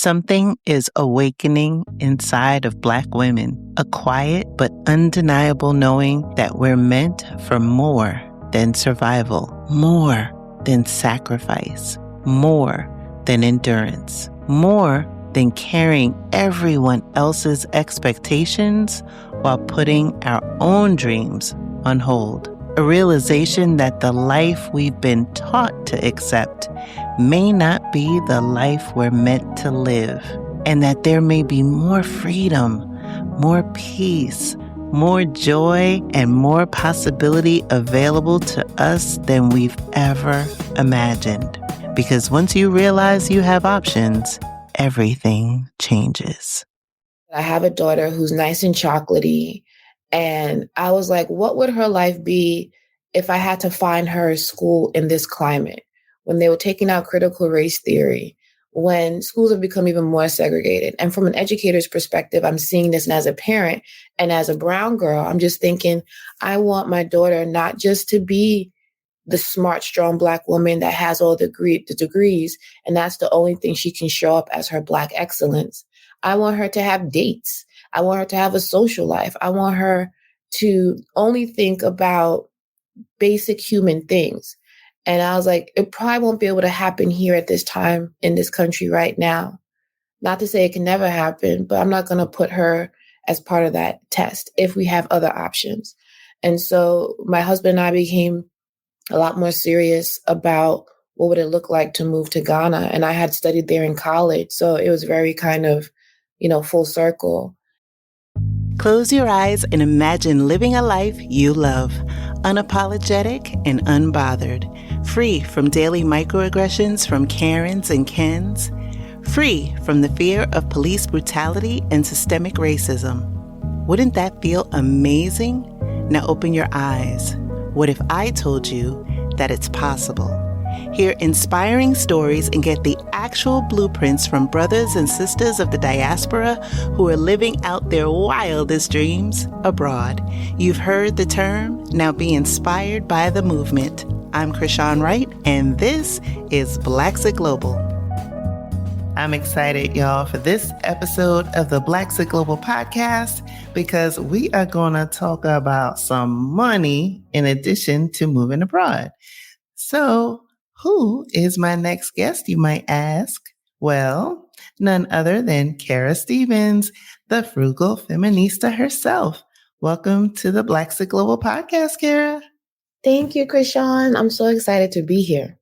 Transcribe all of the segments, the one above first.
Something is awakening inside of Black women, a quiet but undeniable knowing that we're meant for more than survival, more than sacrifice, more than endurance, more than carrying everyone else's expectations while putting our own dreams on hold. A realization that the life we've been taught to accept may not be the life we're meant to live, and that there may be more freedom, more peace, more joy, and more possibility available to us than we've ever imagined. Because once you realize you have options, everything changes. I have a daughter who's nice and chocolatey, and I was like, what would her life be if I had to find her a school in this climate? When they were taking out critical race theory, when schools have become even more segregated. And from an educator's perspective, I'm seeing this, and as a parent and as a brown girl, I'm just thinking, I want my daughter not just to be the smart, strong Black woman that has all the degrees, and that's the only thing she can show up as her Black excellence. I want her to have dates. I want her to have a social life. I want her to only think about basic human things. And I was like, it probably won't be able to happen here at this time in this country right now. Not to say it can never happen, but I'm not going to put her as part of that test if we have other options. And so my husband and I became a lot more serious about what would it look like to move to Ghana. And I had studied there in college. So it was very kind of, full circle. Close your eyes and imagine living a life you love, unapologetic and unbothered, free from daily microaggressions from Karens and Kens, free from the fear of police brutality and systemic racism. Wouldn't that feel amazing? Now open your eyes. What if I told you that it's possible? Hear inspiring stories and get the actual blueprints from brothers and sisters of the diaspora who are living out their wildest dreams abroad. You've heard the term, now be inspired by the movement. I'm Krishan Wright, and this is Blaxit Global. I'm excited, y'all, for this episode of the Blaxit Global podcast because we are going to talk about some money in addition to moving abroad. So, who is my next guest, you might ask? Well, none other than Kara Stevens, the Frugal Feminista herself. Welcome to the Blaxit Global podcast, Kara. Thank you, Krishan. I'm so excited to be here.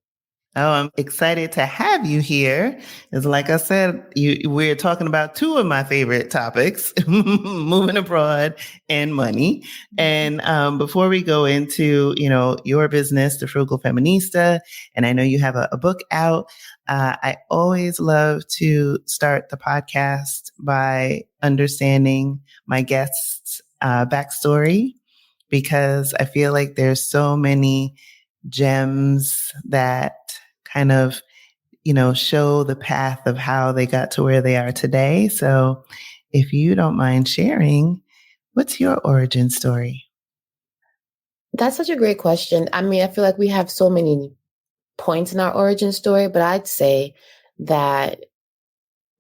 Oh, I'm excited to have you here. It's like I said, we're talking about two of my favorite topics, moving abroad and money. And before we go into, your business, The Frugal Feminista, and I know you have a book out, I always love to start the podcast by understanding my guests' backstory, because I feel like there's so many gems that kind of, show the path of how they got to where they are today. So if you don't mind sharing, what's your origin story? That's such a great question. I mean, I feel like we have so many points in our origin story, but I'd say that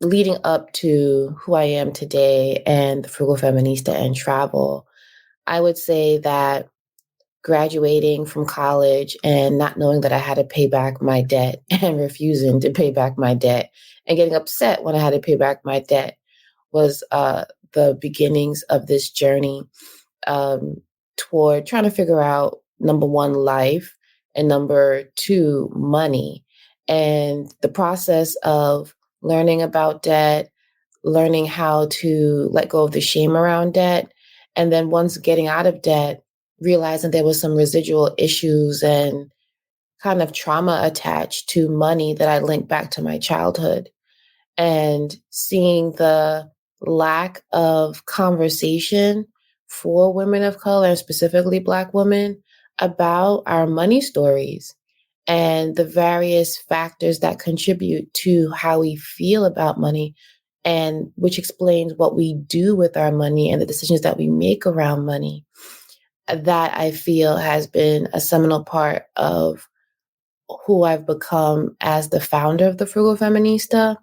leading up to who I am today and the Frugal Feminista and travel, I would say that graduating from college and not knowing that I had to pay back my debt and refusing to pay back my debt and getting upset when I had to pay back my debt was the beginnings of this journey toward trying to figure out, number one, life, and number two, money. And the process of learning about debt, learning how to let go of the shame around debt, and then once getting out of debt, realizing there was some residual issues and kind of trauma attached to money that I linked back to my childhood, and seeing the lack of conversation for women of color, and specifically Black women, about our money stories and the various factors that contribute to how we feel about money, and which explains what we do with our money and the decisions that we make around money. That I feel has been a seminal part of who I've become as the founder of the Frugal Feminista.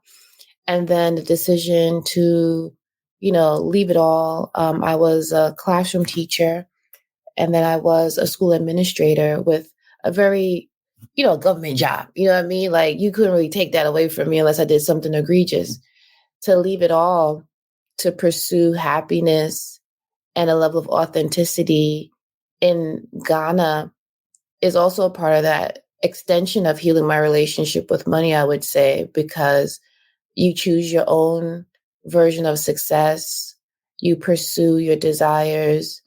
And then the decision to, leave it all. I was a classroom teacher, and then I was a school administrator with a very, government job. You know what I mean? Like, you couldn't really take that away from me unless I did something egregious. To leave it all to pursue happiness and a level of authenticity in Ghana is also a part of that extension of healing my relationship with money, I would say, because you choose your own version of success, you pursue your desires,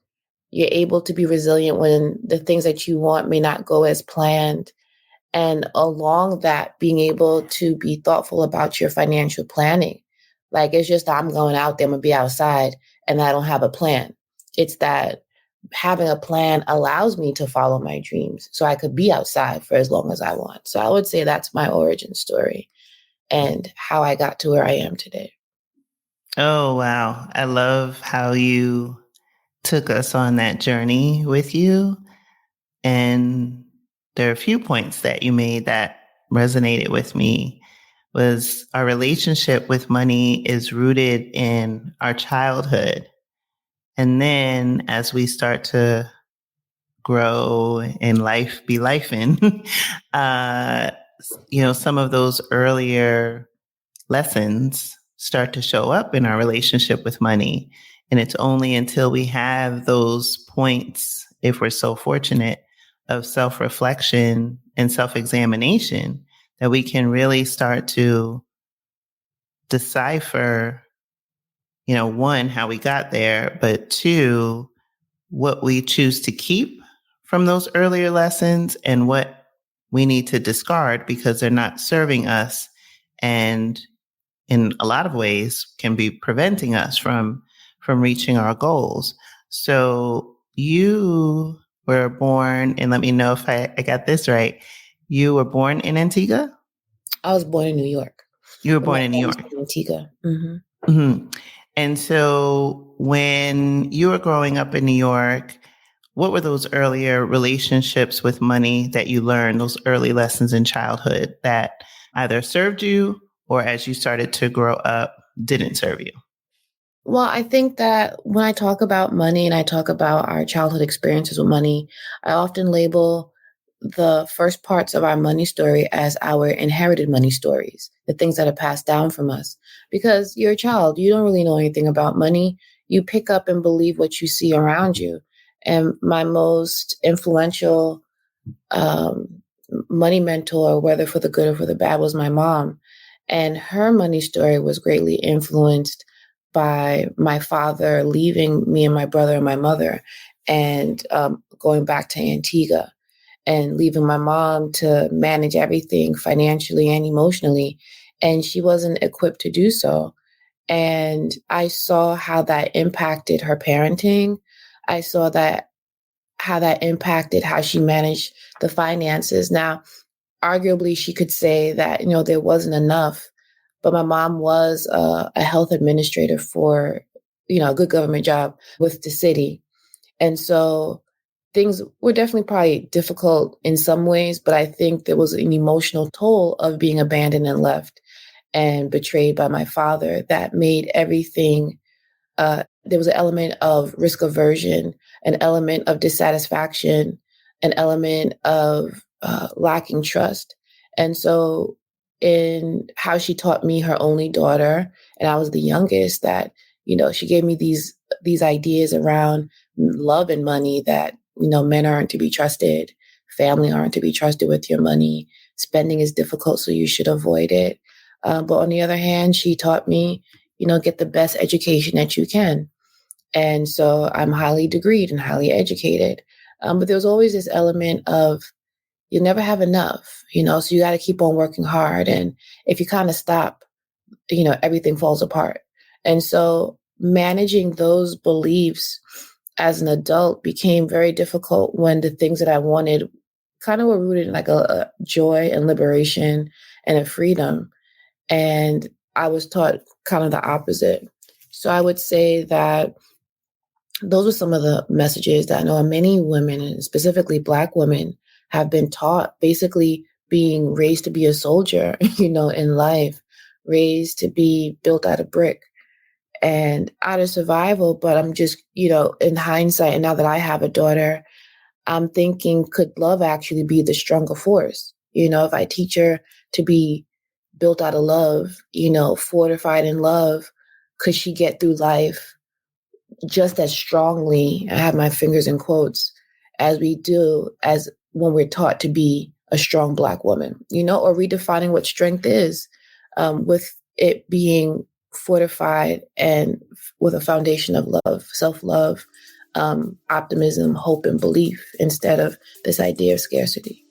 you're able to be resilient when the things that you want may not go as planned. And along that, being able to be thoughtful about your financial planning. Like, it's just, I'm going out there, I'm going to be outside, and I don't have a plan. It's that having a plan allows me to follow my dreams so I could be outside for as long as I want. So I would say that's my origin story and how I got to where I am today. Oh, wow. I love how you took us on that journey with you. And there are a few points that you made that resonated with me. Was our relationship with money is rooted in our childhood. And then as we start to grow and life be lifing, some of those earlier lessons start to show up in our relationship with money. And it's only until we have those points, if we're so fortunate, of self-reflection and self-examination that we can really start to decipher, one, how we got there, but two, what we choose to keep from those earlier lessons and what we need to discard because they're not serving us and in a lot of ways can be preventing us from reaching our goals. So you were born, and let me know if I got this right. You were born in Antigua? I was born in New York. You were born in New York. In Antigua. Mm-hmm. Mm-hmm. And so when you were growing up in New York, what were those earlier relationships with money that you learned, those early lessons in childhood that either served you or as you started to grow up, didn't serve you? Well, I think that when I talk about money and I talk about our childhood experiences with money, I often label the first parts of our money story as our inherited money stories, the things that are passed down from us. Because you're a child, you don't really know anything about money. You pick up and believe what you see around you. And my most influential money mentor, whether for the good or for the bad, was my mom. And her money story was greatly influenced by my father leaving me and my brother and my mother and going back to Antigua and leaving my mom to manage everything financially and emotionally. And she wasn't equipped to do so. And I saw how that impacted her parenting. I saw that how that impacted how she managed the finances. Now, arguably, she could say that, there wasn't enough, but my mom was a health administrator for, a good government job with the city. And so things were definitely probably difficult in some ways, but I think there was an emotional toll of being abandoned and left and betrayed by my father that made everything there was an element of risk aversion, an element of dissatisfaction, an element of lacking trust. And so, in how she taught me, her only daughter, and I was the youngest, that she gave me these ideas around love and money that men aren't to be trusted, family aren't to be trusted with your money, spending is difficult, so you should avoid it. But on the other hand, she taught me, get the best education that you can. And so I'm highly degreed and highly educated. But there was always this element of you'll never have enough, so you got to keep on working hard. And if you kind of stop, everything falls apart. And so managing those beliefs as an adult became very difficult when the things that I wanted kind of were rooted in like a joy and liberation and a freedom. And I was taught kind of the opposite. So I would say that those are some of the messages that I know many women, and specifically Black women, have been taught, basically being raised to be a soldier, in life, raised to be built out of brick and out of survival. But I'm just, in hindsight, and now that I have a daughter, I'm thinking, could love actually be the stronger force? If I teach her to be built out of love, fortified in love, could she get through life just as strongly, I have my fingers in quotes, as we do as when we're taught to be a strong Black woman, or redefining what strength is, with it being fortified and with a foundation of love, self-love, optimism, hope, and belief instead of this idea of scarcity.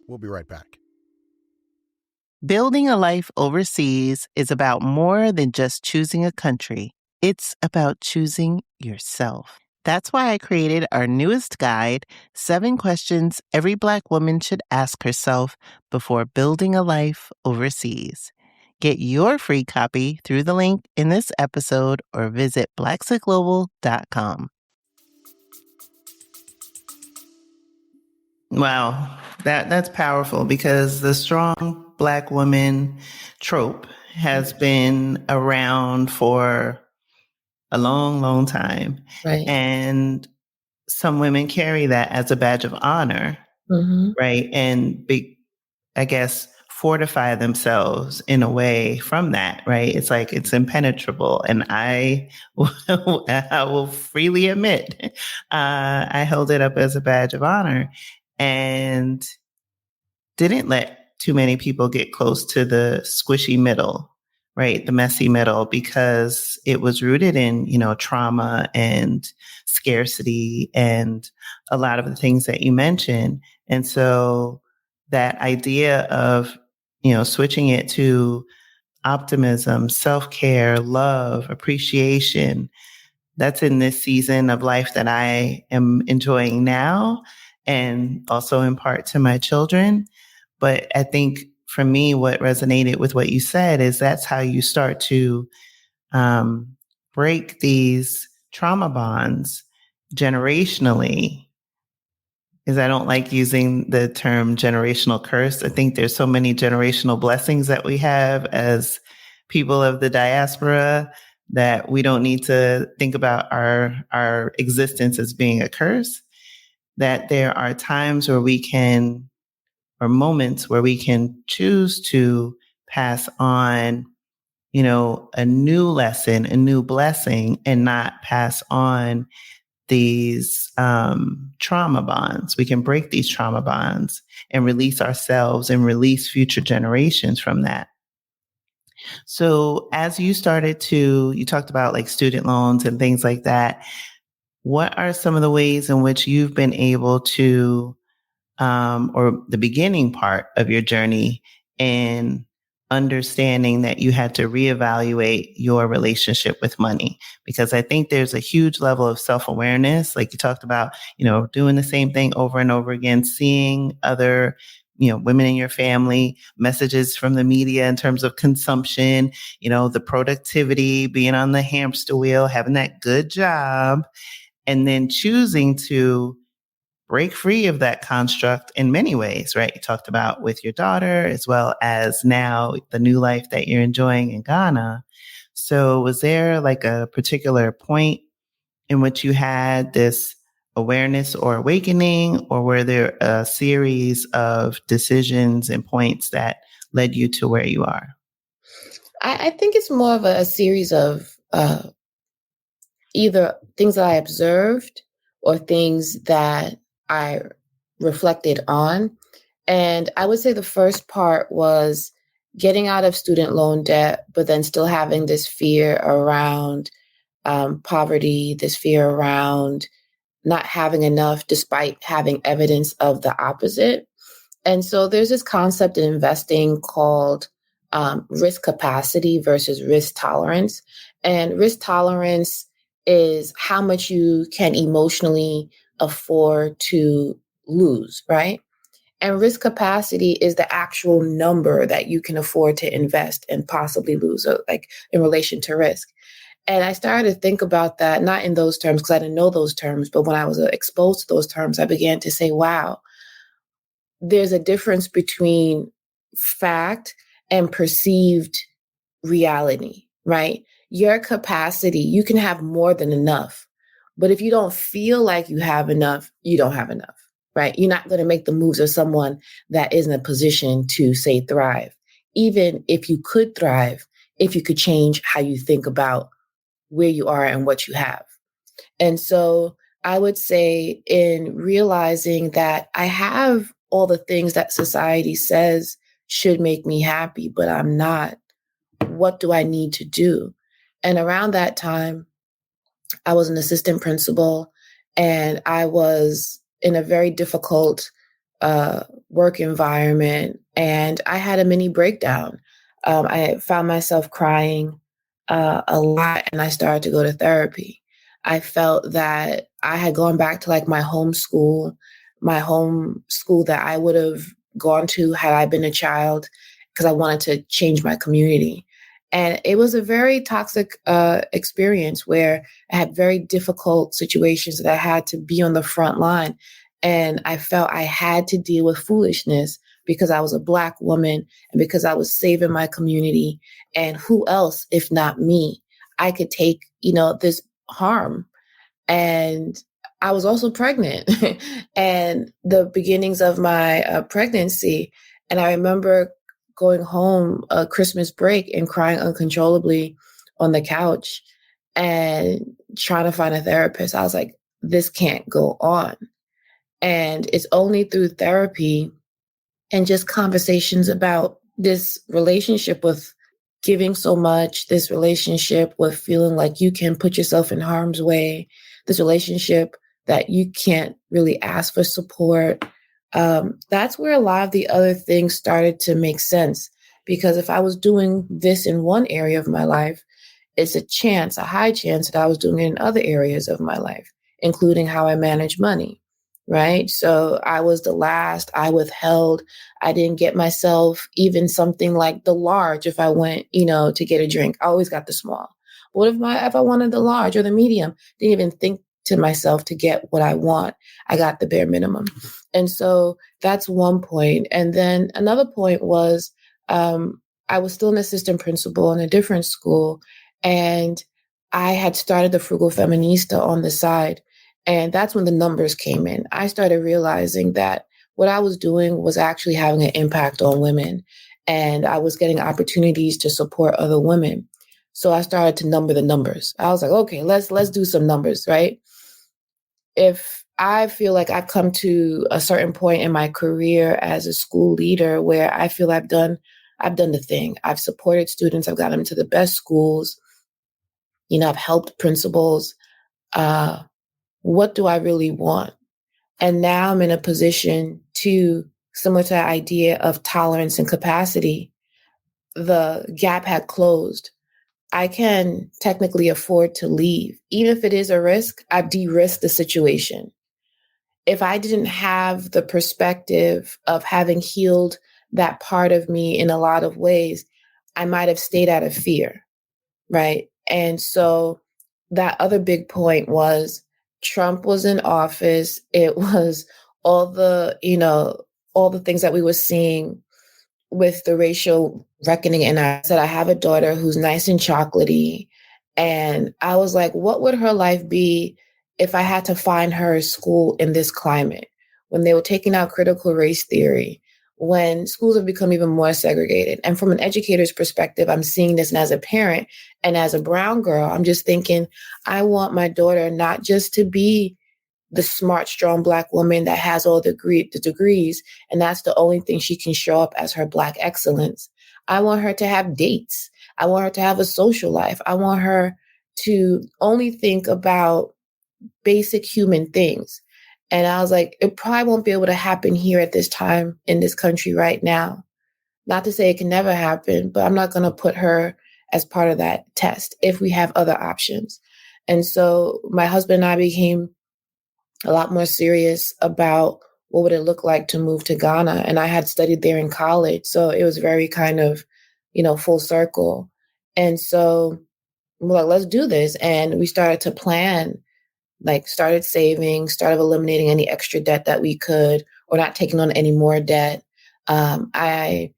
We'll be right back. Building a life overseas is about more than just choosing a country. It's about choosing yourself. That's why I created our newest guide, 7 Questions Every Black Woman Should Ask Herself Before Building a Life Overseas. Get your free copy through the link in this episode or visit blaxitglobal.com. Wow, that's powerful, because the strong Black woman trope has been around for a long, long time. Right. And some women carry that as a badge of honor, right? And I guess, fortify themselves in a way from that, right? It's like it's impenetrable. And I will freely admit, I held it up as a badge of honor and didn't let too many people get close to the squishy middle, right? The messy middle, because it was rooted in, trauma and scarcity and a lot of the things that you mentioned. And so that idea of, switching it to optimism, self-care, love, appreciation, that's in this season of life that I am enjoying now, and also in part to my children. But I think for me, what resonated with what you said is that's how you start to break these trauma bonds generationally. Is I don't like using the term generational curse. I think there's so many generational blessings that we have as people of the diaspora that we don't need to think about our existence as being a curse. That there are times where we can, or moments where we can choose to pass on, a new lesson, a new blessing, and not pass on these trauma bonds. We can break these trauma bonds and release ourselves and release future generations from that. So as you talked about like student loans and things like that. What are some of the ways in which you've been able to, or the beginning part of your journey in understanding that you had to reevaluate your relationship with money? Because I think there's a huge level of self-awareness, like you talked about, doing the same thing over and over again, seeing other, women in your family, messages from the media in terms of consumption, the productivity, being on the hamster wheel, having that good job, and then choosing to break free of that construct in many ways, right? You talked about with your daughter, as well as now the new life that you're enjoying in Ghana. So was there like a particular point in which you had this awareness or awakening, or were there a series of decisions and points that led you to where you are? I think it's more of a series of either things that I observed or things that I reflected on. And I would say the first part was getting out of student loan debt, but then still having this fear around poverty, this fear around not having enough despite having evidence of the opposite. And so there's this concept in investing called risk capacity versus risk tolerance. And risk tolerance is how much you can emotionally afford to lose, right? And risk capacity is the actual number that you can afford to invest and possibly lose, so like in relation to risk. And I started to think about that, not in those terms, because I didn't know those terms, but when I was exposed to those terms, I began to say, wow, there's a difference between fact and perceived reality, right? Your capacity, you can have more than enough. But if you don't feel like you have enough, you don't have enough, right? You're not going to make the moves of someone that is in a position to, say, thrive. Even if you could thrive, if you could change how you think about where you are and what you have. And so I would say, in realizing that I have all the things that society says should make me happy, but I'm not, what do I need to do? And around that time, I was an assistant principal, and I was in a very difficult work environment, and I had a mini breakdown. I found myself crying a lot, and I started to go to therapy. I felt that I had gone back to like my home school that I would have gone to had I been a child, because I wanted to change my community. And it was a very toxic experience where I had very difficult situations that I had to be on the front line. And I felt I had to deal with foolishness because I was a Black woman and because I was saving my community. And who else, if not me, I could take, this harm. And I was also pregnant and the beginnings of my pregnancy. And I remember going home Christmas break and crying uncontrollably on the couch and trying to find a therapist. I was like, this can't go on. And it's only through therapy and just conversations about this relationship with giving so much, this relationship with feeling like you can put yourself in harm's way, this relationship that you can't really ask for support. That's where a lot of the other things started to make sense. Because if I was doing this in one area of my life, it's a high chance that I was doing it in other areas of my life, including how I manage money, right? So I was the last, I withheld, I didn't get myself even something like the large if I went, to get a drink. I always got the small. What if I wanted the large or the medium? Didn't even think to myself to get what I want. I got the bare minimum. And so that's one point. And then another point was I was still an assistant principal in a different school. And I had started the Frugal Feminista on the side. And that's when the numbers came in. I started realizing that what I was doing was actually having an impact on women. And I was getting opportunities to support other women. So I started to number the numbers. I was like, okay, let's do some numbers, right? If I feel like I've come to a certain point in my career as a school leader where I feel I've done the thing. I've supported students. I've got them to the best schools. I've helped principals. What do I really want? And now I'm in a position to, similar to the idea of tolerance and capacity, the gap had closed. I can technically afford to leave. Even if it is a risk, I've de-risked the situation. If I didn't have the perspective of having healed that part of me in a lot of ways, I might have stayed out of fear, right? And so that other big point was Trump was in office. It was all the things that we were seeing with the racial reckoning. And I said, I have a daughter who's nice and chocolatey. And I was like, what would her life be if I had to find her a school in this climate? When they were taking out critical race theory, when schools have become even more segregated. And from an educator's perspective, I'm seeing this, and as a parent and as a brown girl, I'm just thinking, I want my daughter not just to be the smart, strong Black woman that has all the degrees, and that's the only thing she can show up as her Black excellence. I want her to have dates. I want her to have a social life. I want her to only think about basic human things. And I was like, it probably won't be able to happen here at this time in this country right now. Not to say it can never happen, but I'm not going to put her as part of that test if we have other options. And so my husband and I became a lot more serious about what would it look like to move to Ghana. And I had studied there in college. So it was very kind of, full circle. And so we're like, let's do this. And we started to plan, started saving, started eliminating any extra debt that we could, or not taking on any more debt. I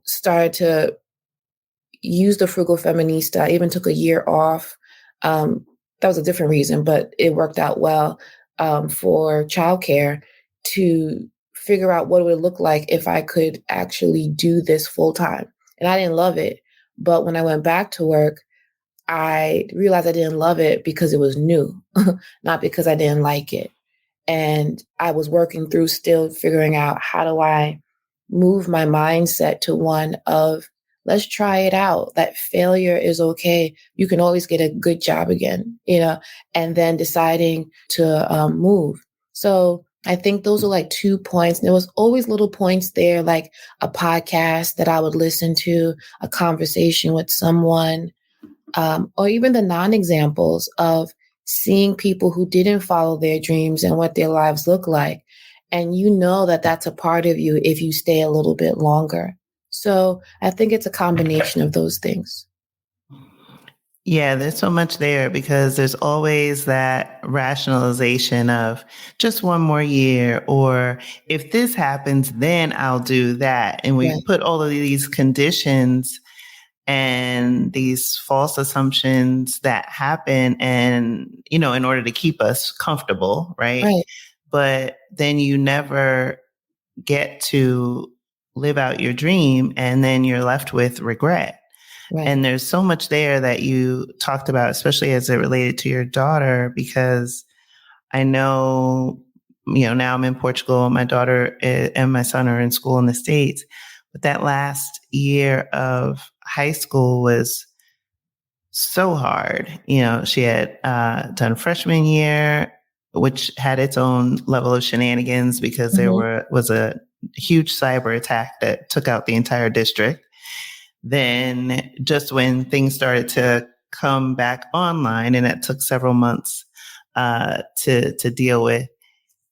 started to use the Frugal Feminista. I even took a year off. That was a different reason, but it worked out well for childcare to figure out what it would look like if I could actually do this full time. And I didn't love it. But when I went back to work, I realized I didn't love it because it was new, not because I didn't like it. And I was working through still figuring out how do I move my mindset to one of let's try it out. That failure is okay. You can always get a good job again, and then deciding to move. So I think those are like 2 points. There was always little points there, like a podcast that I would listen to, a conversation with someone, or even the non-examples of seeing people who didn't follow their dreams and what their lives look like. And you know that that's a part of you if you stay a little bit longer. So I think it's a combination of those things. Yeah, there's so much there because there's always that rationalization of just one more year, or if this happens, then I'll do that. And we put all of these conditions and these false assumptions that happen and, in order to keep us comfortable, right? But then you never get to live out your dream, and then you're left with regret. And there's so much there that you talked about, especially as it related to your daughter, because I know, now I'm in Portugal, my daughter and my son are in school in the States. But that last year of high school was so hard. She had done freshman year, which had its own level of shenanigans because there was a huge cyber attack that took out the entire district. Then just when things started to come back online, and it took several months to deal with,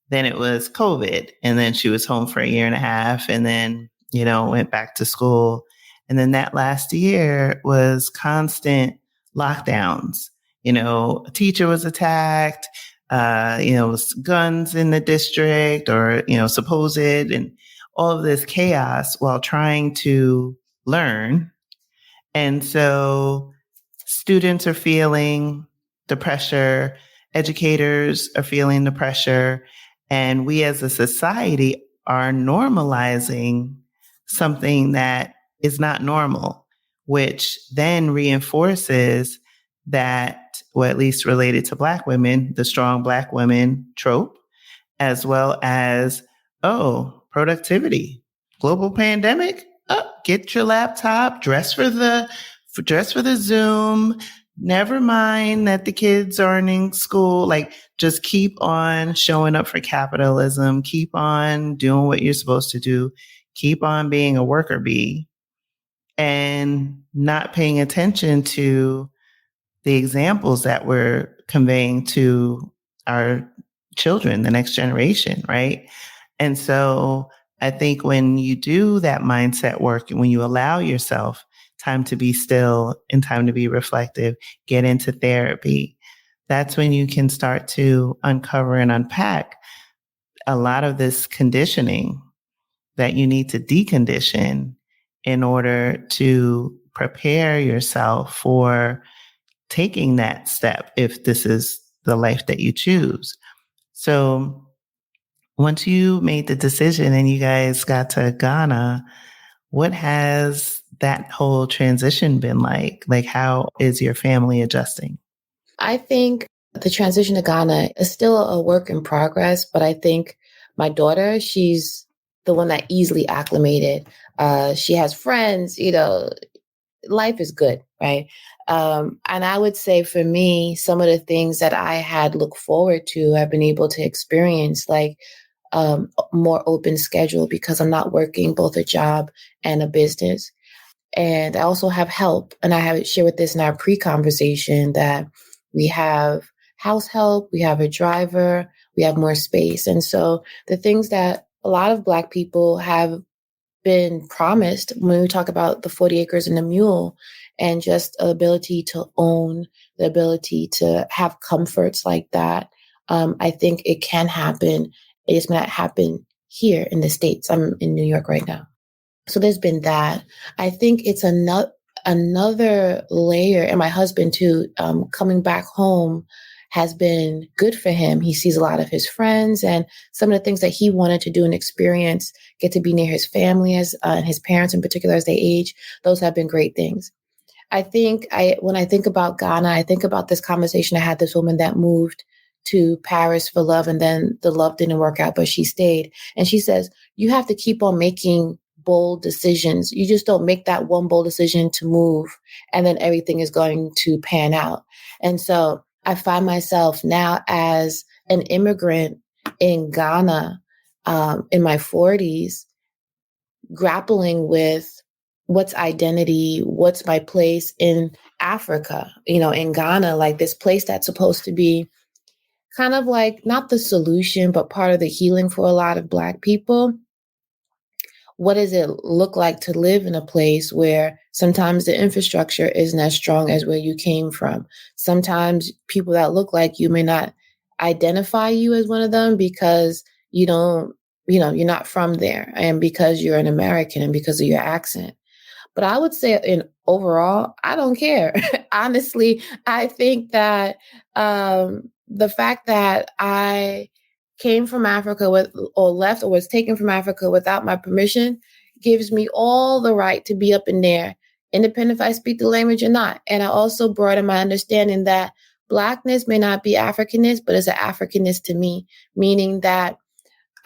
then it was COVID. And then she was home for a year and a half, and then, went back to school. And then that last year was constant lockdowns. A teacher was attacked, was guns in the district or, supposed, and all of this chaos while trying to learn. And so students are feeling the pressure, educators are feeling the pressure, and we as a society are normalizing something that is not normal, which then reinforces that, or at least related to Black women, the strong Black women trope, as well as, productivity, global pandemic. Get your laptop, dress for the Zoom. Never mind that the kids aren't in school. Like, just keep on showing up for capitalism. Keep on doing what you're supposed to do. Keep on being a worker bee and not paying attention to the examples that we're conveying to our children, the next generation, right? And so I think when you do that mindset work and when you allow yourself time to be still and time to be reflective, get into therapy, that's when you can start to uncover and unpack a lot of this conditioning that you need to decondition in order to prepare yourself for taking that step if this is the life that you choose. So once you made the decision and you guys got to Ghana, what has that whole transition been like? Like, how is your family adjusting? I think the transition to Ghana is still a work in progress, but I think my daughter, she's the one that easily acclimated. She has friends, life is good, right? And I would say for me, some of the things that I had looked forward to, I've been able to experience, like more open schedule because I'm not working both a job and a business. And I also have help. And I have shared with this in our pre-conversation that we have house help, we have a driver, we have more space. And so the things that a lot of Black people have been promised when we talk about the 40 acres and a mule and just the ability to own, the ability to have comforts like that, I think it can happen. It just may not happen here in the States. I'm in New York right now. So there's been that. I think it's another layer, and my husband too, coming back home has been good for him. He sees a lot of his friends and some of the things that he wanted to do and experience, get to be near his family and his parents in particular as they age. Those have been great things. When I think about Ghana, I think about this conversation I had, this woman that moved to Paris for love, and then the love didn't work out, but she stayed. And she says, you have to keep on making bold decisions. You just don't make that one bold decision to move and then everything is going to pan out. And so I find myself now as an immigrant in Ghana, in my 40s, grappling with what's identity, what's my place in Africa, in Ghana, like this place that's supposed to be kind of like not the solution, but part of the healing for a lot of Black people. What does it look like to live in a place where sometimes the infrastructure isn't as strong as where you came from? Sometimes people that look like you may not identify you as one of them because you don't, you're not from there, and because you're an American and because of your accent. But I would say overall, I don't care. Honestly, I think that the fact that I came from Africa or left or was taken from Africa without my permission gives me all the right to be up in there, independent if I speak the language or not. And I also brought in my understanding that Blackness may not be Africanness, but it's an Africanness to me, meaning that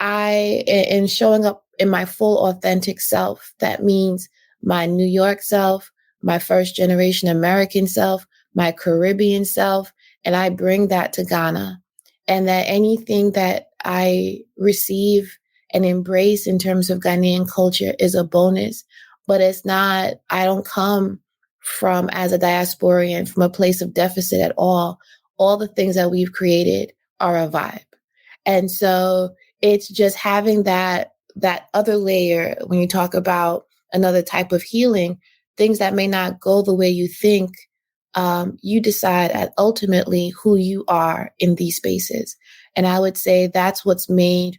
in showing up in my full authentic self, that means my New York self, my first generation American self, my Caribbean self, and I bring that to Ghana. And that anything that I receive and embrace in terms of Ghanaian culture is a bonus, but it's not, I don't come from, as a diasporian, from a place of deficit at all. All the things that we've created are a vibe. And so it's just having that other layer when you talk about another type of healing, things that may not go the way you think. You decide at ultimately who you are in these spaces. And I would say that's what's made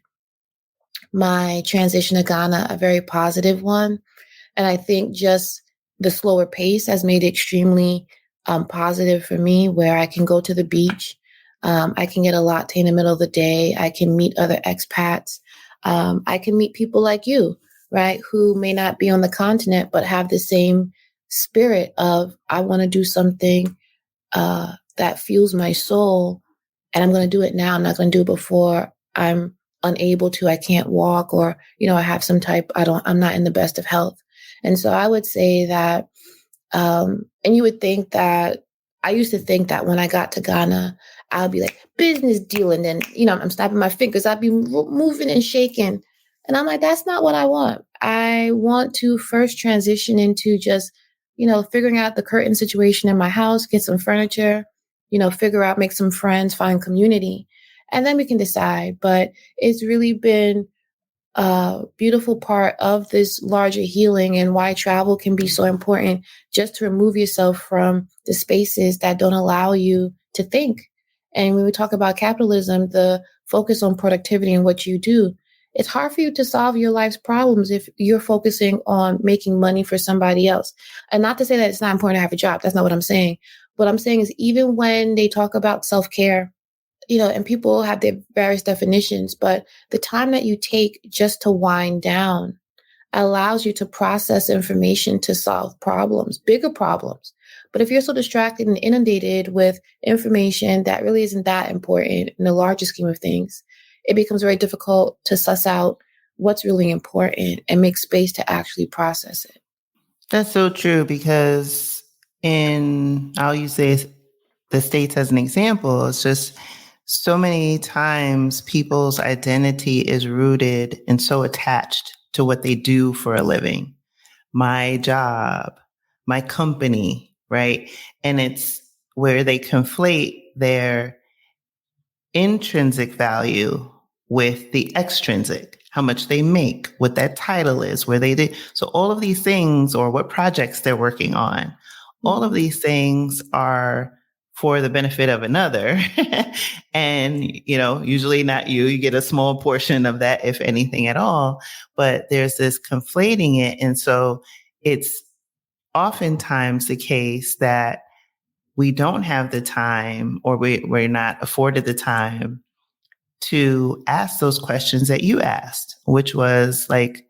my transition to Ghana a very positive one. And I think just the slower pace has made it extremely positive for me, where I can go to the beach. I can get a latte in the middle of the day. I can meet other expats. I can meet people like you, right, who may not be on the continent, but have the same spirit of, I want to do something that fuels my soul, and I'm going to do it now. I'm not going to do it before I'm unable to, I can't walk, or, I have I'm not in the best of health. And so I would say that, and you would think that, I used to think that when I got to Ghana, I'll be like business deal. And then, I'm snapping my fingers. I'll be moving and shaking. And I'm like, that's not what I want. I want to first transition into just, figuring out the curtain situation in my house, get some furniture, figure out, make some friends, find community, and then we can decide. But it's really been a beautiful part of this larger healing, and why travel can be so important, just to remove yourself from the spaces that don't allow you to think. And when we talk about capitalism, the focus on productivity and what you do, it's hard for you to solve your life's problems if you're focusing on making money for somebody else. And not to say that it's not important to have a job. That's not what I'm saying. What I'm saying is, even when they talk about self-care, and people have their various definitions, but the time that you take just to wind down allows you to process information to solve problems, bigger problems. But if you're so distracted and inundated with information that really isn't that important in the larger scheme of things, it becomes very difficult to suss out what's really important and make space to actually process it. That's so true, because I'll use the States as an example. It's just so many times people's identity is rooted and so attached to what they do for a living. My job, my company, right? And it's where they conflate their intrinsic value with the extrinsic, how much they make, what that title is, where they did. So all of these things, or what projects they're working on, all of these things are for the benefit of another. And, usually not you get a small portion of that, if anything at all, but there's this conflating it. And so it's oftentimes the case that we don't have the time, or we're not afforded the time to ask those questions that you asked, which was like,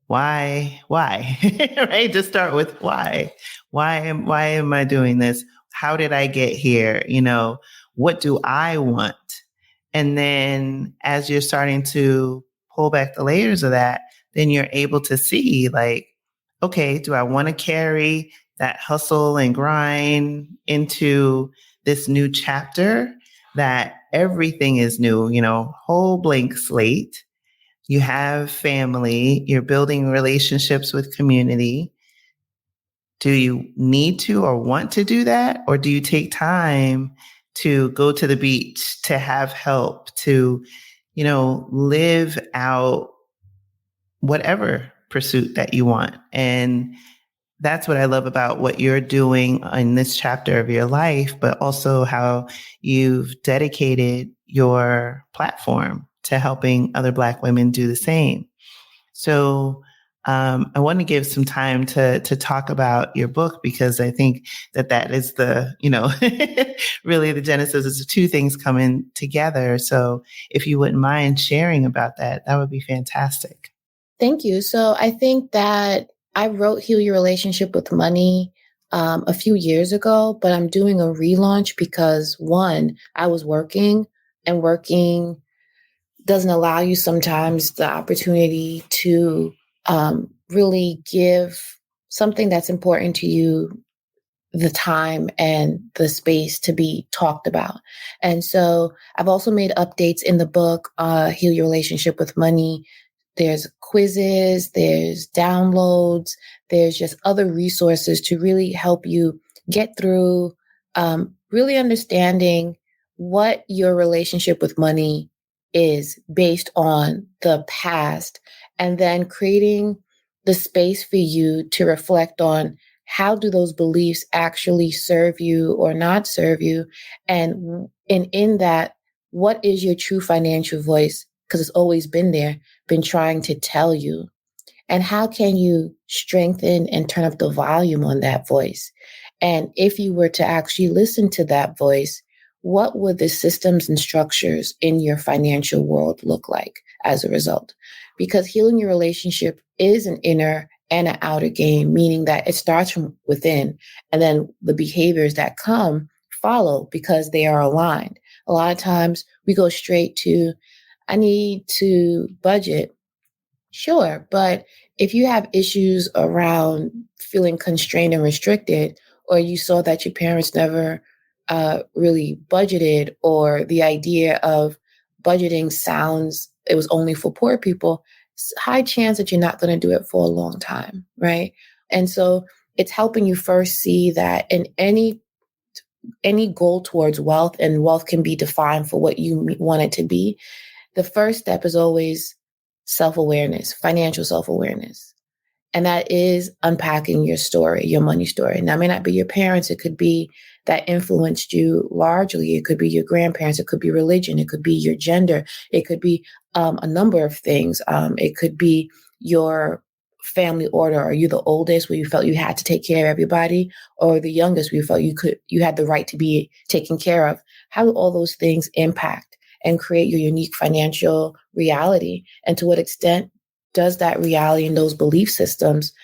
why, right? Just start with why am I doing this? How did I get here? What do I want? And then as you're starting to pull back the layers of that, then you're able to see like, okay, do I want to carry that hustle and grind into this new chapter that everything is new, whole blank slate? You have family, you're building relationships with community. Do you need to or want to do that? Or do you take time to go to the beach, to have help, to, live out whatever pursuit that you want? And that's what I love about what you're doing in this chapter of your life, but also how you've dedicated your platform to helping other Black women do the same. So I want to give some time to talk about your book, because I think that is the, really the genesis of two things coming together. So if you wouldn't mind sharing about that, that would be fantastic. Thank you. So I think that I wrote Heal Your Relationship with Money a few years ago, but I'm doing a relaunch because, one, I was working, and working doesn't allow you sometimes the opportunity to really give something that's important to you the time and the space to be talked about. And so I've also made updates in the book, Heal Your Relationship with Money. There's quizzes, there's downloads, there's just other resources to really help you get through really understanding what your relationship with money is based on the past, and then creating the space for you to reflect on how do those beliefs actually serve you or not serve you. And in that, what is your true financial voice? Because it's always been there, been trying to tell you. And how can you strengthen and turn up the volume on that voice? And if you were to actually listen to that voice, what would the systems and structures in your financial world look like as a result? Because healing your relationship is an inner and an outer game, meaning that it starts from within, and then the behaviors that come follow because they are aligned. A lot of times we go straight to, I need to budget. Sure. But if you have issues around feeling constrained and restricted, or you saw that your parents never really budgeted, or the idea of budgeting sounds, it was only for poor people, it's high chance that you're not going to do it for a long time. Right. And so it's helping you first see that in any goal towards wealth, and wealth can be defined for what you want it to be. The first step is always self-awareness, financial self-awareness. And that is unpacking your story, your money story. Now, it may not be your parents. It could be that influenced you largely. It could be your grandparents. It could be religion. It could be your gender. It could be a number of things. It could be your family order. Are you the oldest where you felt you had to take care of everybody, or the youngest where you felt you had the right to be taken care of? How do all those things impact and create your unique financial reality? And to what extent does that reality and those belief systems,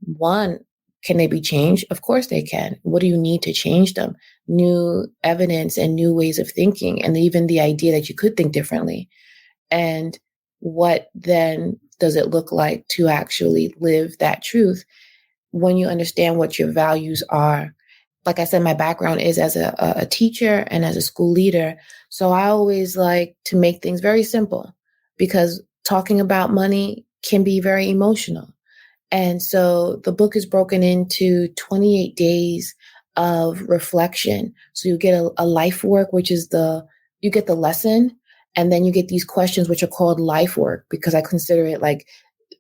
one, can they be changed? Of course they can. What do you need to change them? New evidence and new ways of thinking, and even the idea that you could think differently. And what then does it look like to actually live that truth when you understand what your values are? Like I said, my background is as a teacher and as a school leader. So I always like to make things very simple, because talking about money can be very emotional. And so the book is broken into 28 days of reflection. So you get a life work, which is you get the lesson, and then you get these questions, which are called life work, because I consider it like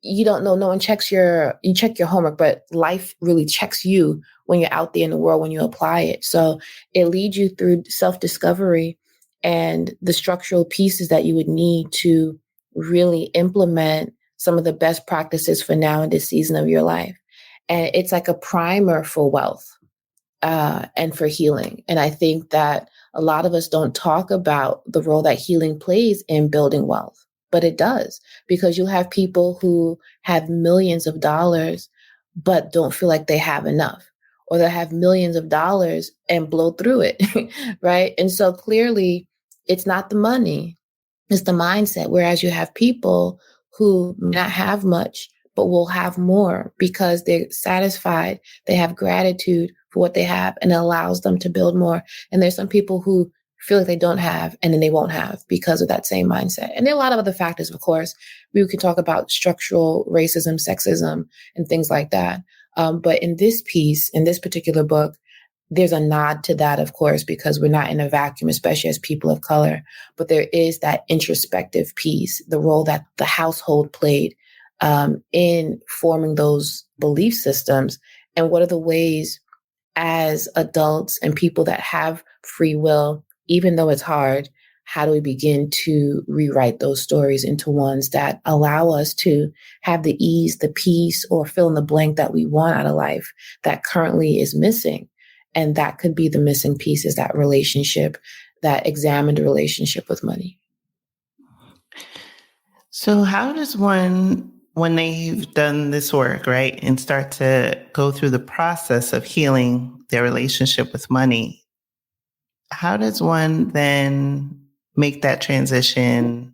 you don't know, no one checks you check your homework, but life really checks you when you're out there in the world, when you apply it. So it leads you through self-discovery and the structural pieces that you would need to really implement some of the best practices for now in this season of your life. And it's like a primer for wealth and for healing. And I think that a lot of us don't talk about the role that healing plays in building wealth, but it does, because you'll have people who have millions of dollars, but don't feel like they have enough, or they have millions of dollars and blow through it, right? And so clearly it's not the money, it's the mindset. Whereas you have people who may not have much, but will have more because they're satisfied. They have gratitude for what they have, and it allows them to build more. And there's some people who feel like they don't have, and then they won't have because of that same mindset. And there are a lot of other factors, of course. We can talk about structural racism, sexism, and things like that. But in this piece, in this particular book, there's a nod to that, of course, because we're not in a vacuum, especially as people of color. But there is that introspective piece, the role that the household played in forming those belief systems, and what are the ways as adults and people that have free will, even though it's hard, how do we begin to rewrite those stories into ones that allow us to have the ease, the peace, or fill in the blank that we want out of life that currently is missing? And that could be the missing piece, is that relationship, that examined relationship with money. So how does one, when they've done this work, right, and start to go through the process of healing their relationship with money, how does one then make that transition,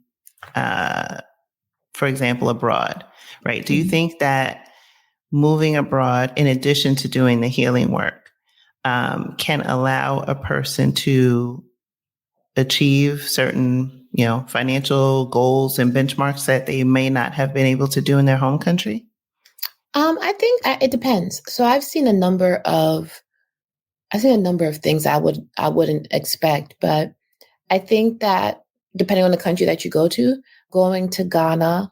for example, abroad, right? Do you think that moving abroad, in addition to doing the healing work, can allow a person to achieve certain, financial goals and benchmarks that they may not have been able to do in their home country? I think it depends. So I've seen a number of things I wouldn't expect, but I think that depending on the country that you go to, going to Ghana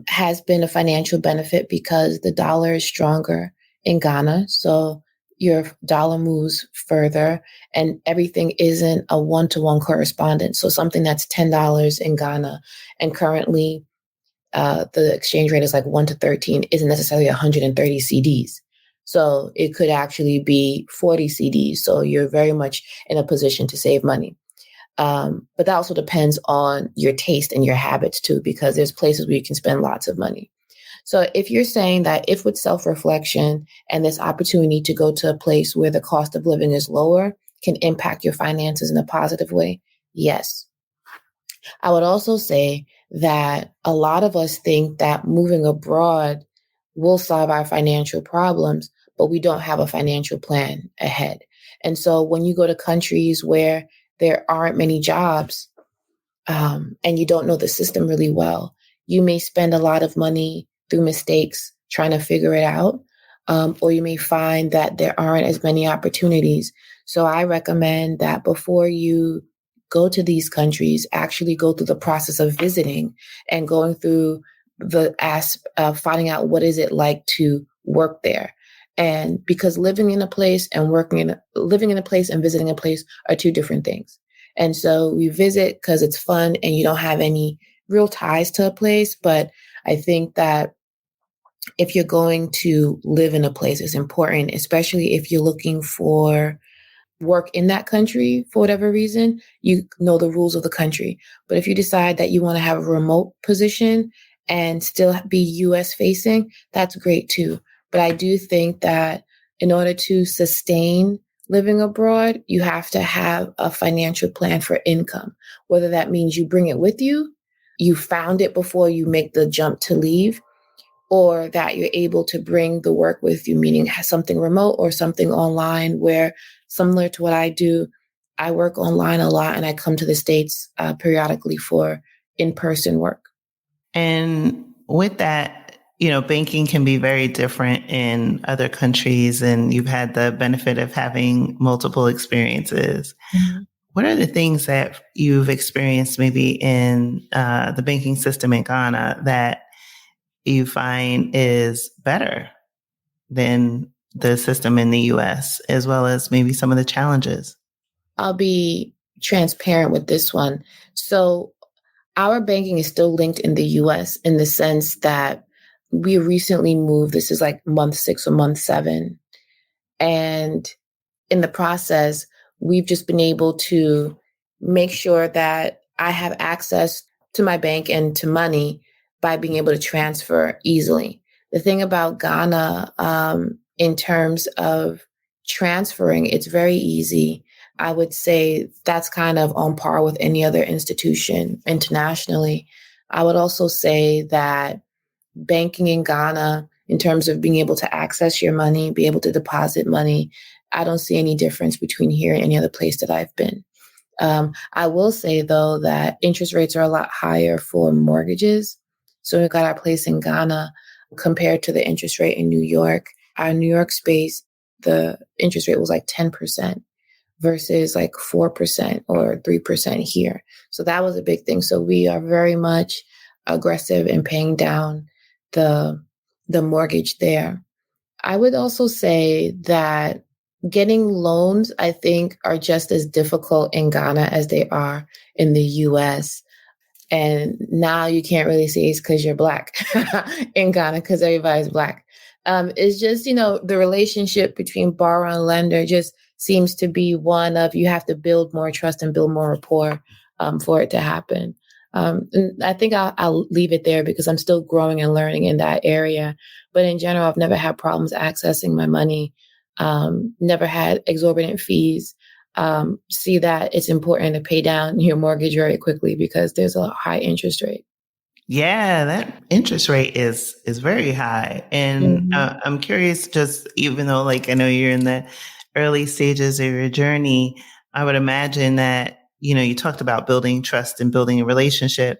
has been a financial benefit because the dollar is stronger in Ghana. So your dollar moves further, and everything isn't a one-to-one correspondence. So something that's $10 in Ghana, and currently the exchange rate is like 1 to 13, isn't necessarily 130 CDs. So it could actually be 40 CDs. So you're very much in a position to save money. But that also depends on your taste and your habits too, because there's places where you can spend lots of money. So if you're saying that if with self-reflection and this opportunity to go to a place where the cost of living is lower can impact your finances in a positive way, yes. I would also say that a lot of us think that moving abroad will solve our financial problems, but we don't have a financial plan ahead. And so when you go to countries where there aren't many jobs and you don't know the system really well, you may spend a lot of money through mistakes trying to figure it out, or you may find that there aren't as many opportunities. So I recommend that before you go to these countries, actually go through the process of visiting and going through the finding out what is it like to work there. And because living in a place and living in a place and visiting a place are two different things. And so we visit because it's fun and you don't have any real ties to a place. But I think that if you're going to live in a place, it's important, especially if you're looking for work in that country for whatever reason, you know the rules of the country. But if you decide that you want to have a remote position and still be US facing, that's great too. But I do think that in order to sustain living abroad, you have to have a financial plan for income, whether that means you bring it with you, you found it before you make the jump to leave, or that you're able to bring the work with you, meaning something remote or something online where, similar to what I do, I work online a lot and I come to the States periodically for in-person work. And with that, banking can be very different in other countries, and you've had the benefit of having multiple experiences. Mm-hmm. What are the things that you've experienced maybe in the banking system in Ghana that you find is better than the system in the US, as well as maybe some of the challenges? I'll be transparent with this one. So our banking is still linked in the US in the sense that we recently moved. This is like month 6 or month 7. And in the process, we've just been able to make sure that I have access to my bank and to money by being able to transfer easily. The thing about Ghana, in terms of transferring, it's very easy. I would say that's kind of on par with any other institution internationally. I would also say that banking in Ghana, in terms of being able to access your money, be able to deposit money, I don't see any difference between here and any other place that I've been. I will say, though, that interest rates are a lot higher for mortgages. So we got our place in Ghana compared to the interest rate in New York. Our New York space, the interest rate was like 10% versus like 4% or 3% here. So that was a big thing. So we are very much aggressive in paying down the mortgage there. I would also say that getting loans, I think, are just as difficult in Ghana as they are in the US. And now you can't really say it's because you're Black in Ghana because everybody's Black. It's just, the relationship between borrower and lender just seems to be one of you have to build more trust and build more rapport for it to happen. And I think I'll leave it there because I'm still growing and learning in that area. But in general, I've never had problems accessing my money, never had exorbitant fees. See that it's important to pay down your mortgage very quickly because there's a high interest rate. Yeah, that interest rate is very high. And I'm curious, just even though like I know you're in the early stages of your journey, I would imagine that, you talked about building trust and building a relationship.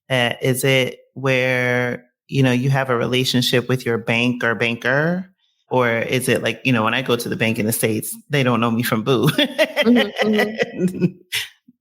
Is it where, you have a relationship with your bank or banker? Or is it like, when I go to the bank in the States, they don't know me from Boo.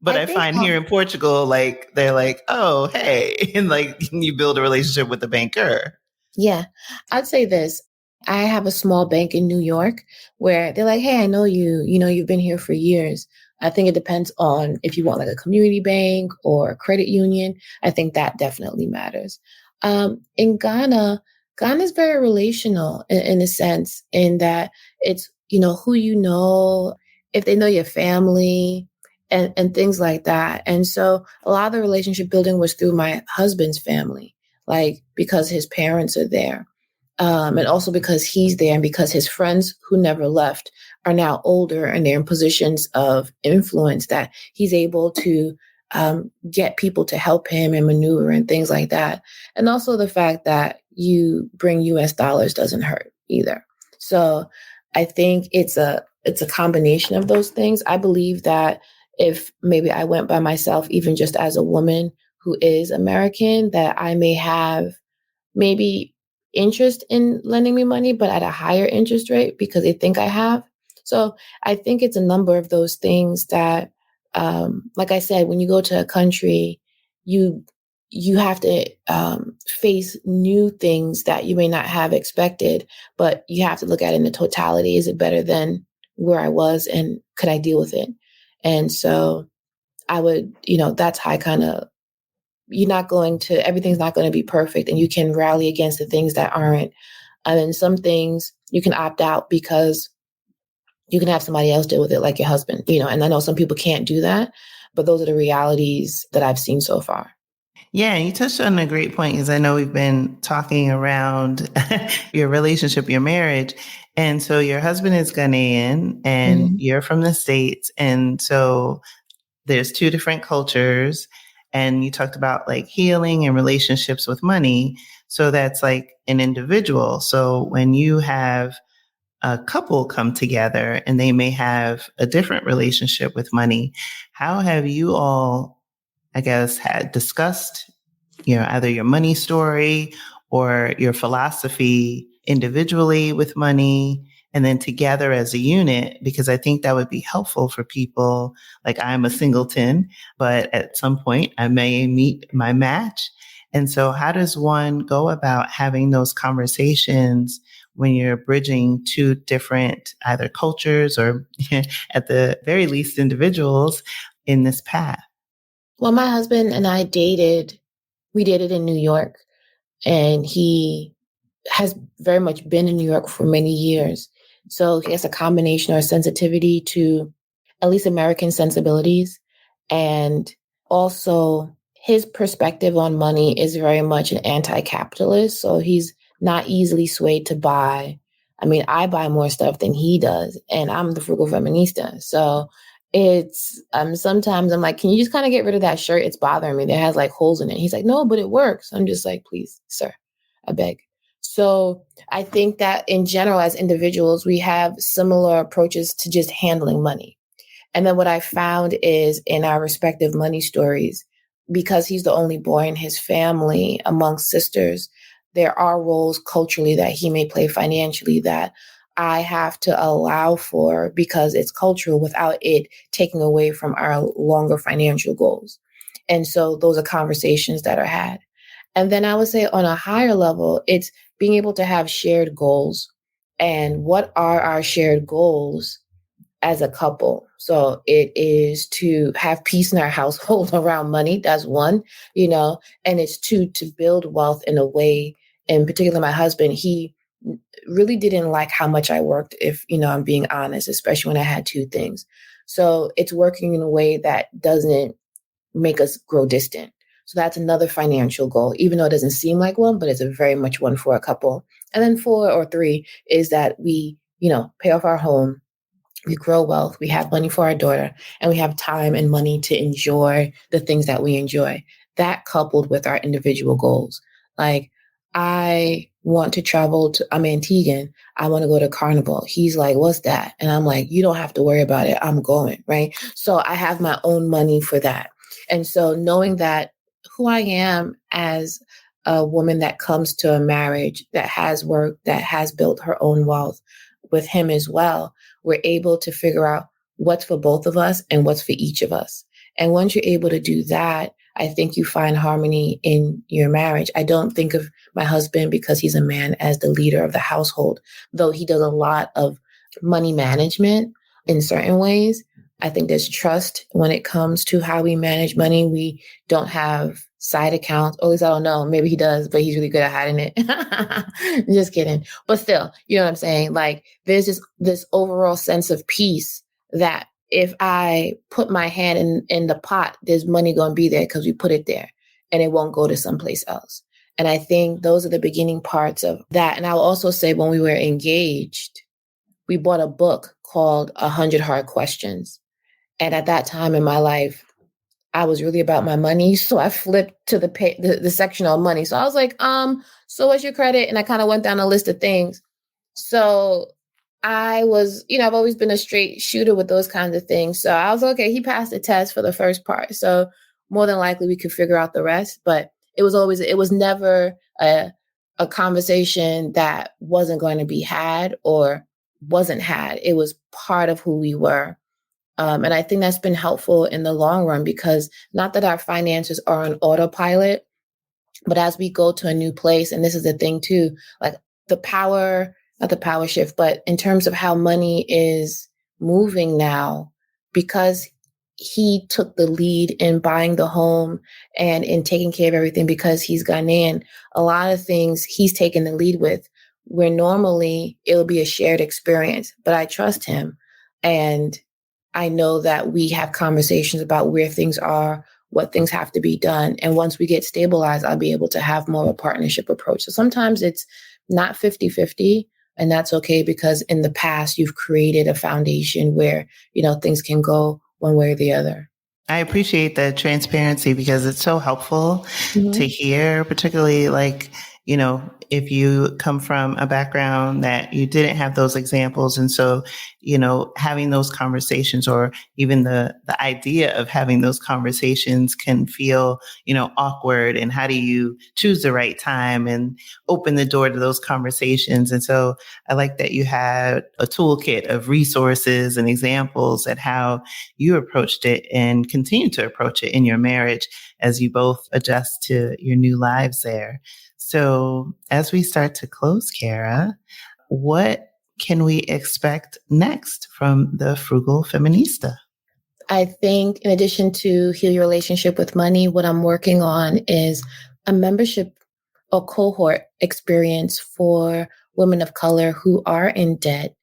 But I find here in Portugal, like, they're like, oh, hey, and like you build a relationship with the banker. Yeah, I'd say this. I have a small bank in New York where they're like, hey, I know you, you've been here for years. I think it depends on if you want like a community bank or a credit union. I think that definitely matters. In Ghana is very relational in a sense, in that it's, who you know, if they know your family and things like that. And so a lot of the relationship building was through my husband's family, like because his parents are there. And also because he's there and because his friends who never left are now older and they're in positions of influence that he's able to get people to help him and maneuver and things like that. And also the fact that you bring US dollars doesn't hurt either. So I think it's a combination of those things. I believe that if maybe I went by myself, even just as a woman who is American, that I may have maybe interest in lending me money, but at a higher interest rate because they think I have. So I think it's a number of those things that, like I said, when you go to a country, you have to face new things that you may not have expected, but you have to look at it in the totality. Is it better than where I was, and could I deal with it? And so I would, that's how I kind of, everything's not going to be perfect, and you can rally against the things that aren't. And then some things you can opt out because you can have somebody else deal with it, like your husband, and I know some people can't do that, but those are the realities that I've seen so far. Yeah, you touched on a great point because I know we've been talking around your relationship, your marriage. And so your husband is Ghanaian and you're from the States. And so there's two different cultures. And you talked about like healing and relationships with money. So that's like an individual. So when you have a couple come together and they may have a different relationship with money, how have you all, I guess, had discussed, either your money story or your philosophy individually with money and then together as a unit? Because I think that would be helpful for people. Like I'm a singleton, but at some point I may meet my match. And so how does one go about having those conversations when you're bridging two different either cultures or at the very least individuals in this path? Well, my husband and I dated, we dated in New York, and he has very much been in New York for many years. So he has a combination or sensitivity to at least American sensibilities. And also his perspective on money is very much an anti-capitalist. So he's not easily swayed to buy. I mean, I buy more stuff than he does, and I'm the frugal feminista. So it's sometimes I'm like, can you just kind of get rid of that shirt? It's bothering me. That has like holes in it. He's like, no, but it works. I'm just like, please, sir, I beg. So I think that in general, as individuals, we have similar approaches to just handling money. And then what I found is in our respective money stories, because he's the only boy in his family amongst sisters, there are roles culturally that he may play financially that I have to allow for because it's cultural without it taking away from our longer financial goals. And so those are conversations that are had. And then I would say on a higher level, it's being able to have shared goals. And what are our shared goals as a couple? So it is to have peace in our household around money. That's one, and it's two, to build wealth in a way. In particular, my husband, he really didn't like how much I worked, if, I'm being honest, especially when I had two things. So it's working in a way that doesn't make us grow distant. So that's another financial goal, even though it doesn't seem like one, but it's a very much one for a couple. And then 4 or 3 is that we, pay off our home, we grow wealth, we have money for our daughter, and we have time and money to enjoy the things that we enjoy. That coupled with our individual goals. Like, I want to travel to, I'm Antiguan, I want to go to Carnival. He's like, what's that? And I'm like, you don't have to worry about it. I'm going, right? So I have my own money for that. And so knowing that who I am as a woman that comes to a marriage that has worked, that has built her own wealth with him as well, we're able to figure out what's for both of us and what's for each of us. And once you're able to do that, I think you find harmony in your marriage. I don't think of my husband, because he's a man, as the leader of the household, though he does a lot of money management in certain ways. I think there's trust when it comes to how we manage money. We don't have side accounts. Or at least I don't know. Maybe he does, but he's really good at hiding it. Just kidding. But still, you know what I'm saying? Like, there's just this overall sense of peace that if I put my hand in the pot, there's money going to be there because we put it there, and it won't go to someplace else. And I think those are the beginning parts of that. And I will also say, when we were engaged, we bought a book called 100 Hard Questions. And at that time in my life, I was really about my money. So I flipped to the section on money. So I was like, so what's your credit? And I kind of went down a list of things. So I was, I've always been a straight shooter with those kinds of things. So I was like, okay, he passed the test for the first part. So more than likely we could figure out the rest. But it was never a conversation that wasn't going to be had or wasn't had. It was part of who we were. And I think that's been helpful in the long run, because not that our finances are on autopilot, but as we go to a new place, and this is the thing too, like not the power shift, but in terms of how money is moving now, because he took the lead in buying the home and in taking care of everything, because he's Ghanaian, a lot of things he's taken the lead with, where normally it'll be a shared experience, but I trust him. And I know that we have conversations about where things are, what things have to be done. And once we get stabilized, I'll be able to have more of a partnership approach. So sometimes it's not 50-50, and that's okay, because in the past, you've created a foundation where, things can go one way or the other. I appreciate the transparency, because it's so helpful to hear, particularly like if you come from a background that you didn't have those examples. And so, having those conversations, or even the idea of having those conversations, can feel, awkward. And how do you choose the right time and open the door to those conversations? And so I like that you had a toolkit of resources and examples at how you approached it and continue to approach it in your marriage as you both adjust to your new lives there. So as we start to close, Kara, what can we expect next from the Frugal Feminista? I think in addition to heal your relationship with money, what I'm working on is a membership or cohort experience for women of color who are in debt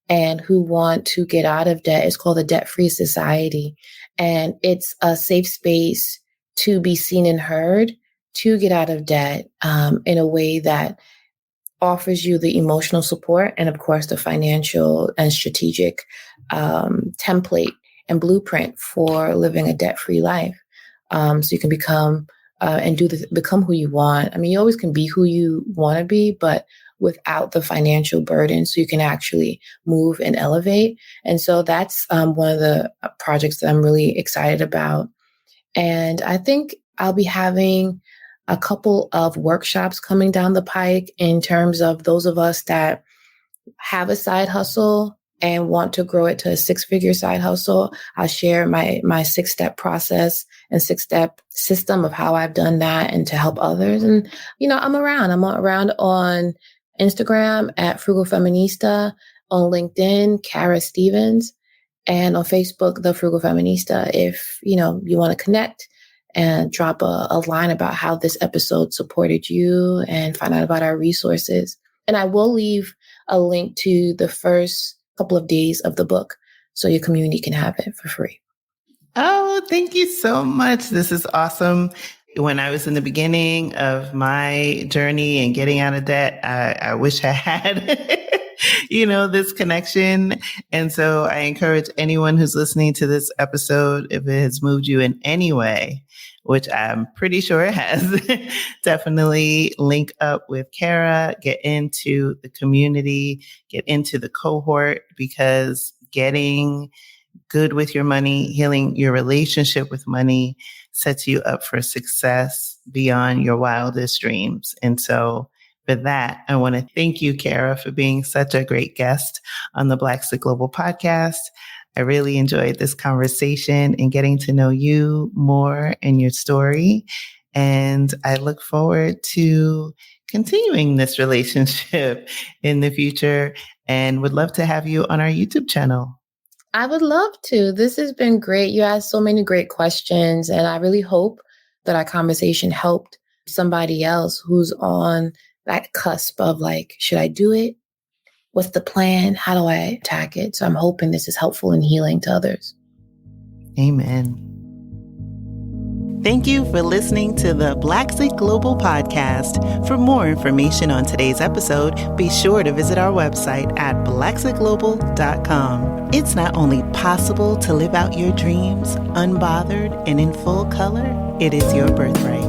and who want to get out of debt. It's called the Debt-Free Society. And it's a safe space to be seen and heard, to get out of debt in a way that offers you the emotional support and, of course, the financial and strategic template and blueprint for living a debt-free life. So you can become who you want. I mean, you always can be who you want to be, but without the financial burden, so you can actually move and elevate. And so that's one of the projects that I'm really excited about. And I think I'll be having a couple of workshops coming down the pike in terms of those of us that have a side hustle and want to grow it to a 6-figure side hustle. I'll share my 6-step process and 6-step system of how I've done that and to help others. And, I'm around on Instagram at Frugal Feminista, on LinkedIn, Kara Stevens, and on Facebook, The Frugal Feminista. If, you want to connect and drop a line about how this episode supported you and find out about our resources. And I will leave a link to the first couple of days of the book so your community can have it for free. Oh, thank you so much. This is awesome. When I was in the beginning of my journey and getting out of debt, I wish I had, this connection. And so I encourage anyone who's listening to this episode, if it has moved you in any way, which I'm pretty sure it has, definitely link up with Kara, get into the community, get into the cohort, because getting good with your money, healing your relationship with money, sets you up for success beyond your wildest dreams. And so for that, I want to thank you, Kara, for being such a great guest on the Blaxit Global podcast. I really enjoyed this conversation and getting to know you more and your story. And I look forward to continuing this relationship in the future and would love to have you on our YouTube channel. I would love to. This has been great. You asked so many great questions, and I really hope that our conversation helped somebody else who's on that cusp of should I do it? What's the plan? How do I attack it? So I'm hoping this is helpful and healing to others. Amen. Thank you for listening to the Blaxit Global Podcast. For more information on today's episode, be sure to visit our website at blaxitglobal.com. It's not only possible to live out your dreams unbothered and in full color, it is your birthright.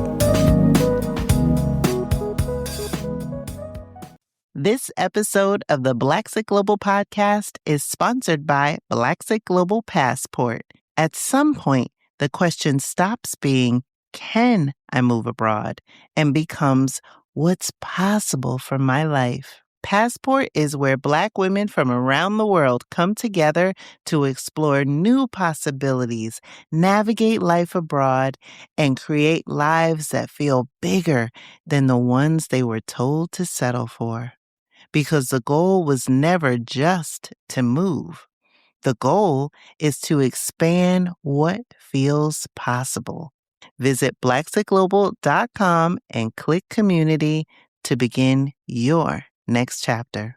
This episode of the Blaxit Global Podcast is sponsored by Blaxit Global Passport. At some point, the question stops being, can I move abroad? And becomes, what's possible for my life? Passport is where Black women from around the world come together to explore new possibilities, navigate life abroad, and create lives that feel bigger than the ones they were told to settle for. Because the goal was never just to move. The goal is to expand what feels possible. Visit blaxitglobal.com and click community to begin your next chapter.